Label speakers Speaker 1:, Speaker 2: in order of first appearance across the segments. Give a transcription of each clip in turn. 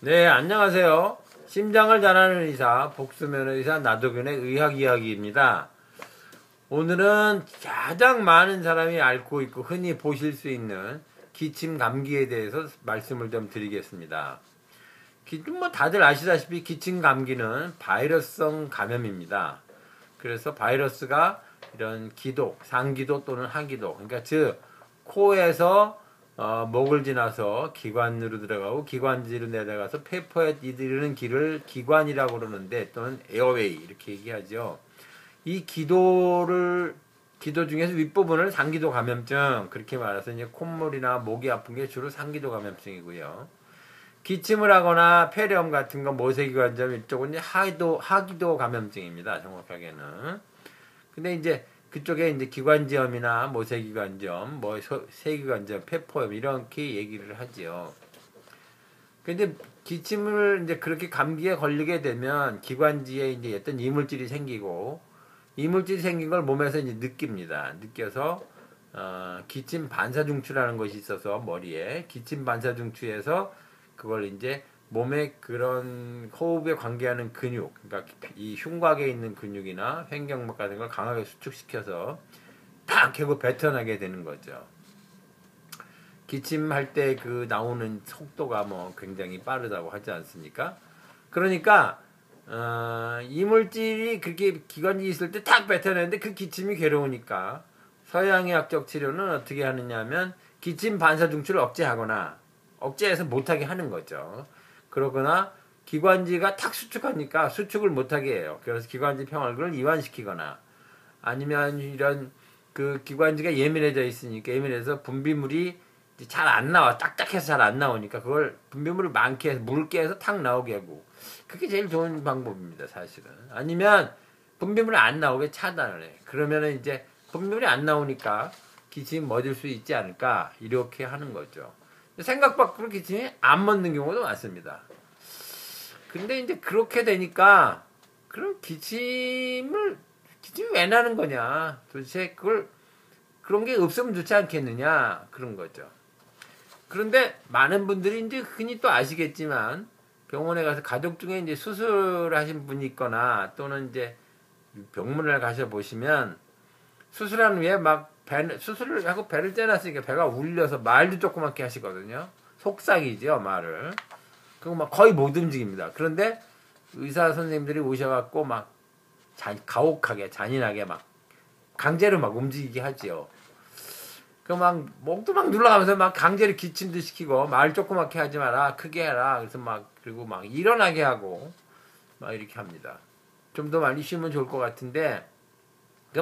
Speaker 1: 네, 안녕하세요. 심장을 잘하는 의사, 복수면 의사 나도균의 의학 이야기입니다. 오늘은 가장 많은 사람이 앓고 있고 흔히 보실 수 있는 기침 감기에 대해서 말씀을 좀 드리겠습니다. 다들 아시다시피 기침 감기는 바이러스성 감염입니다. 그래서 바이러스가 이런 기도, 상기도 또는 하기도, 그러니까 즉 코에서 목을 지나서 기관으로 들어가고 기관지로 내려가서 폐포에 이르는 길을 기관이라고 그러는데 또는 에어웨이 이렇게 얘기하죠. 이 기도 중에서 윗부분을 상기도 감염증 그렇게 말해서 이제 콧물이나 목이 아픈 게 주로 상기도 감염증이고요. 기침을 하거나 폐렴 같은 거 모세기관점 이쪽은 이제 하기도 감염증입니다. 정확하게는. 근데 이제 그쪽에 이제 기관지염이나 모세기관점, 세기관점, 폐포염 이렇게 얘기를 하지요. 근데 기침을 이제 그렇게 감기에 걸리게 되면 기관지에 이제 어떤 이물질이 생기고 이물질이 생긴 걸 몸에서 이제 느낍니다. 느껴서 기침 반사중추라는 것이 있어서 머리에 기침 반사중추에서 그걸 이제 몸의 그런 호흡에 관계하는 근육, 그러니까 이 흉곽에 있는 근육이나 횡격막 같은 걸 강하게 수축시켜서 탁 결국 뱉어나게 되는 거죠. 기침할 때 그 나오는 속도가 굉장히 빠르다고 하지 않습니까? 그러니까 이물질이 그렇게 기관지 있을 때 탁 뱉어내는데 그 기침이 괴로우니까 서양의 학적 치료는 어떻게 하느냐 하면 기침 반사중추를 억제해서 못하게 하는 거죠. 그러거나 기관지가 탁 수축하니까 수축을 못하게 해요. 그래서 기관지 평활근을 이완시키거나 아니면 이런 그 기관지가 예민해져 있으니까 예민해서 분비물이 잘 안 나와. 딱딱해서 잘 안 나오니까 그걸 분비물을 많게 해서 묽게 해서 탁 나오게 하고 그게 제일 좋은 방법입니다. 사실은. 아니면 분비물이 안 나오게 차단을 해. 그러면은 이제 분비물이 안 나오니까 기침이 멎을 수 있지 않을까 이렇게 하는 거죠. 생각 밖으로 기침이 안 멎는 경우도 많습니다. 근데 이제 그렇게 되니까 그럼 기침이 왜 나는 거냐? 도대체 그런 게 없으면 좋지 않겠느냐? 그런 거죠. 그런데 많은 분들이 이제 흔히 또 아시겠지만 병원에 가서 가족 중에 이제 수술하신 분이 있거나 또는 이제 병문을 가셔 보시면 수술한 후에 수술을 하고 배를 째놨으니까 배가 울려서 말도 조그맣게 하시거든요. 속삭이죠, 말을. 그거 거의 못 움직입니다. 그런데 의사 선생님들이 오셔갖고 가혹하게, 잔인하게 강제로 움직이게 하지요. 목도 눌러가면서 강제로 기침도 시키고 말 조그맣게 하지 마라, 크게 해라. 그래서 그리고 일어나게 하고 이렇게 합니다. 좀 더 많이 쉬면 좋을 것 같은데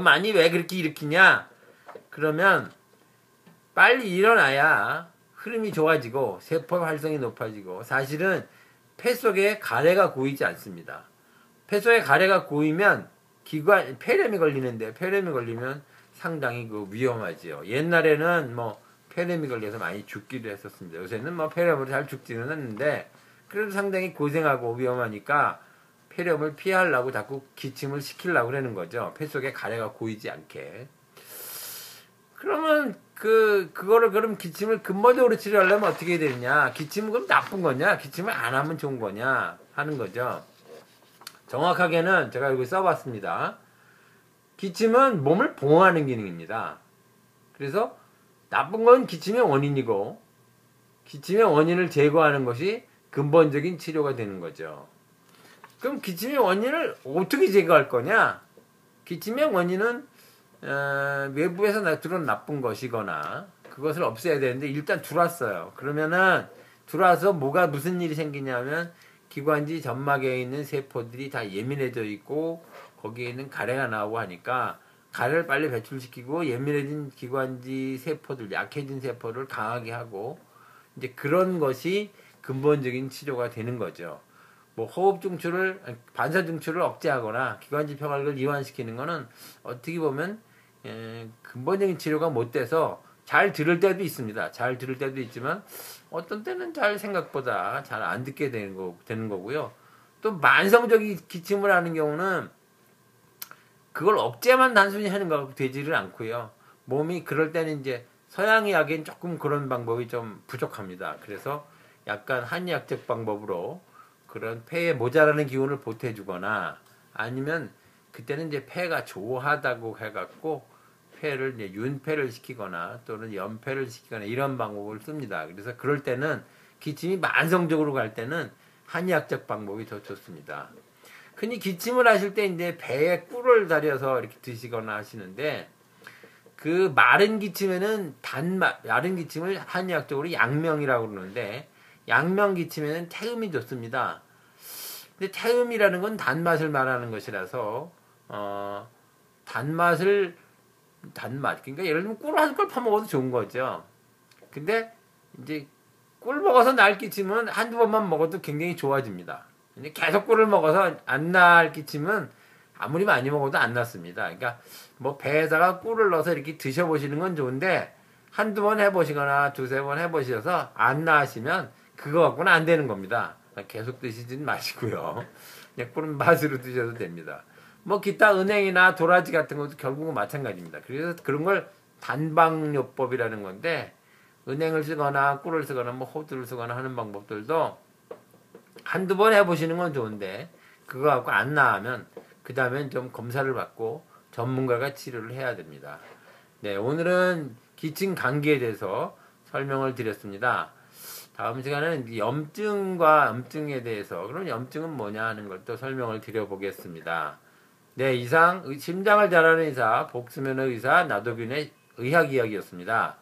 Speaker 1: 많이 왜 그렇게 일으키냐? 그러면 빨리 일어나야 흐름이 좋아지고 세포 활성이 높아지고 사실은 폐 속에 가래가 고이지 않습니다. 폐 속에 가래가 고이면 폐렴이 걸리는데 폐렴이 걸리면 상당히 위험하지요. 옛날에는 폐렴이 걸려서 많이 죽기도 했었습니다. 요새는 폐렴으로 잘 죽지는 않는데 그래도 상당히 고생하고 위험하니까 폐렴을 피하려고 자꾸 기침을 시키려고 그러는 거죠. 폐 속에 가래가 고이지 않게. 그러면 그럼 기침을 근본적으로 치료하려면 어떻게 해야 되느냐? 기침은 그럼 나쁜 거냐? 기침을 안 하면 좋은 거냐? 하는 거죠. 정확하게는 제가 여기 써봤습니다. 기침은 몸을 보호하는 기능입니다. 그래서 나쁜 건 기침의 원인이고 기침의 원인을 제거하는 것이 근본적인 치료가 되는 거죠. 그럼 기침의 원인을 어떻게 제거할 거냐? 기침의 원인은 외부에서 들어온 나쁜 것이거나 그것을 없애야 되는데 일단 들어왔어요. 그러면은 들어와서 무슨 일이 생기냐면 기관지 점막에 있는 세포들이 다 예민해져 있고 거기에 있는 가래가 나오고 하니까 가래를 빨리 배출시키고 예민해진 기관지 세포들, 약해진 세포를 강하게 하고 이제 그런 것이 근본적인 치료가 되는 거죠. 반사중추를 억제하거나 기관지 평활을 이완시키는 거는 어떻게 보면 근본적인 치료가 못 돼서 잘 들을 때도 있습니다. 잘 들을 때도 있지만 어떤 때는 생각보다 잘 안 듣게 되는 거고요. 또 만성적인 기침을 하는 경우는 그걸 억제만 단순히 하는 거 되지를 않고요. 몸이 그럴 때는 이제 서양의 약엔 조금 그런 방법이 좀 부족합니다. 그래서 약간 한의학적 방법으로 그런 폐에 모자라는 기운을 보태주거나 아니면 그때는 이제 폐가 조하다고 해갖고 폐를 이제 윤폐를 시키거나 또는 연폐를 시키거나 이런 방법을 씁니다. 그래서 그럴 때는 기침이 만성적으로 갈 때는 한의학적 방법이 더 좋습니다. 흔히 기침을 하실 때 이제 배에 꿀을 달여서 이렇게 드시거나 하시는데 그 마른 기침에는 마른 기침을 한의학적으로 양명이라고 그러는데 양명 기침에는 태음이 좋습니다. 근데 태음이라는 건 단맛을 말하는 것이라서 단맛 그러니까 예를 들면 꿀 한 걸 퍼먹어도 좋은 거죠. 근데 이제 꿀 먹어서 날 기침은 한두 번만 먹어도 굉장히 좋아집니다. 근데 계속 꿀을 먹어서 안 날 기침은 아무리 많이 먹어도 안 났습니다. 그러니까 뭐 배에다가 꿀을 넣어서 이렇게 드셔보시는 건 좋은데 한두 번 해보시거나 두세 번 해보셔서 안 나으시면 그거 갖고는 안 되는 겁니다. 계속 드시진 마시고요. 그냥 꿀은 맛으로 드셔도 됩니다. 뭐 기타 은행이나 도라지 같은 것도 결국은 마찬가지입니다. 그래서 그런 걸 단방요법이라는 건데 은행을 쓰거나 꿀을 쓰거나 뭐 호두를 쓰거나 하는 방법들도 한두 번 해보시는 건 좋은데 그거 갖고 안 나으면 그 다음엔 좀 검사를 받고 전문가가 치료를 해야 됩니다. 네, 오늘은 기침 감기에 대해서 설명을 드렸습니다. 다음 시간에는 염증과 염증에 대해서 그럼 염증은 뭐냐 하는 것도 설명을 드려보겠습니다. 네, 이상 심장을 잘 아는 의사 복수면허 의사 나도균의 의학 이야기였습니다.